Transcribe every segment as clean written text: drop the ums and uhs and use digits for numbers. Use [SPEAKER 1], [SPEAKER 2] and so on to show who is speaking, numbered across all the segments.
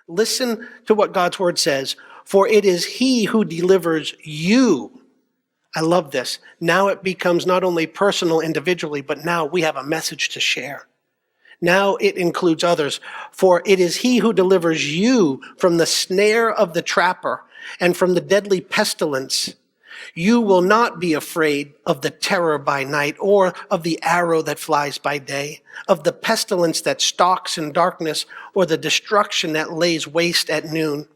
[SPEAKER 1] Listen to what God's word says. For it is he who delivers you. I love this. Now it becomes not only personal individually, but now we have a message to share. Now it includes others. For it is he who delivers you from the snare of the trapper and from the deadly pestilence. You will not be afraid of the terror by night or of the arrow that flies by day, of the pestilence that stalks in darkness or the destruction that lays waste at noon.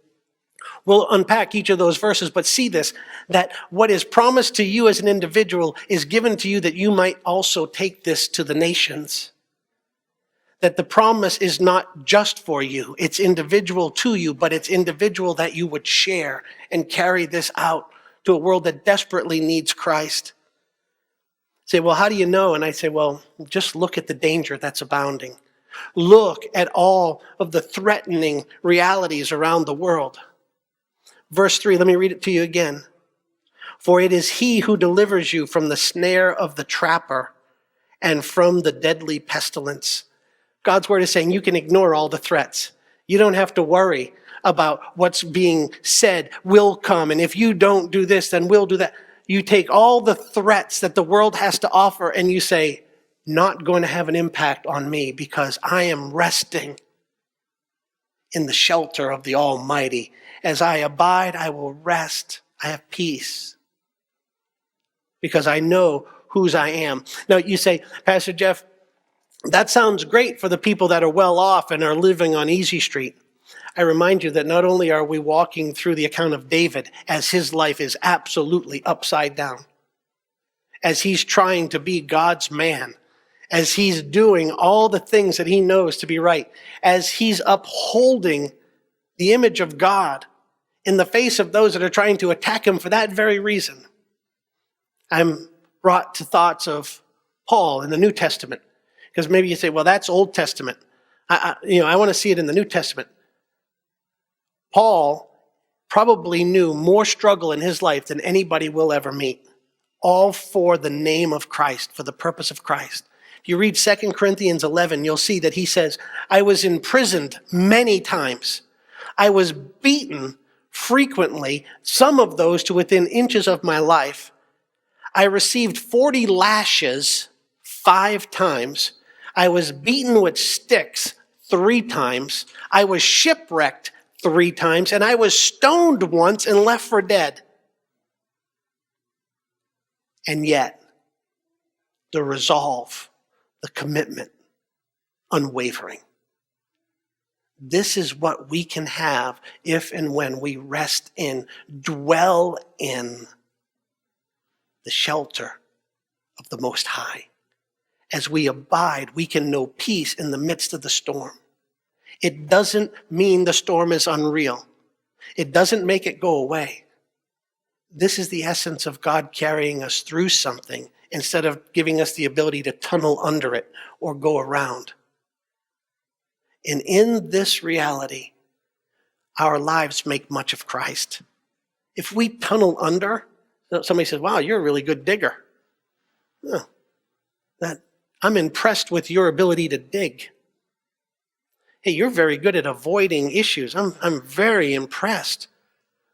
[SPEAKER 1] We'll unpack each of those verses, but see this, that what is promised to you as an individual is given to you that you might also take this to the nations. That the promise is not just for you, it's individual to you, but it's individual that you would share and carry this out to a world that desperately needs Christ. Say, well, how do you know? And I say, well, just look at the danger that's abounding. Look at all of the threatening realities around the world. Verse 3, let me read it to you again. For it is he who delivers you from the snare of the trapper and from the deadly pestilence. God's word is saying you can ignore all the threats. You don't have to worry about what's being said will come. And if you don't do this, then we'll do that. You take all the threats that the world has to offer and you say, not going to have an impact on me because I am resting in the shelter of the Almighty. As I abide, I will rest. I have peace because I know whose I am. Now you say, Pastor Jeff, that sounds great for the people that are well off and are living on Easy Street. I remind you that not only are we walking through the account of David as his life is absolutely upside down, as he's trying to be God's man, as he's doing all the things that he knows to be right, as he's upholding the image of God in the face of those that are trying to attack him for that very reason. I'm brought to thoughts of Paul in the New Testament, because maybe you say, well, that's Old Testament. I want to see it in the New Testament. Paul probably knew more struggle in his life than anybody will ever meet, all for the name of Christ, for the purpose of Christ. If you read 2 Corinthians 11, you'll see that he says, I was imprisoned many times. I was beaten frequently, some of those to within inches of my life. I received 40 lashes 5 times. I was beaten with sticks 3 times. I was shipwrecked 3 times, and I was stoned once and left for dead. And yet, the resolve, the commitment, unwavering. This is what we can have if and when we rest in, dwell in the shelter of the Most High. As we abide, we can know peace in the midst of the storm. It doesn't mean the storm is unreal. It doesn't make it go away. This is the essence of God carrying us through something instead of giving us the ability to tunnel under it or go around. And in this reality, our lives make much of Christ. If we tunnel under, somebody says, wow, you're a really good digger. Oh, I'm impressed with your ability to dig. Hey, you're very good at avoiding issues. I'm very impressed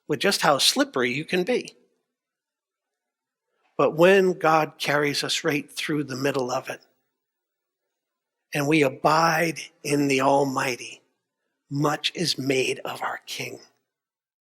[SPEAKER 1] with just how slippery you can be. But when God carries us right through the middle of it, and we abide in the Almighty, much is made of our King.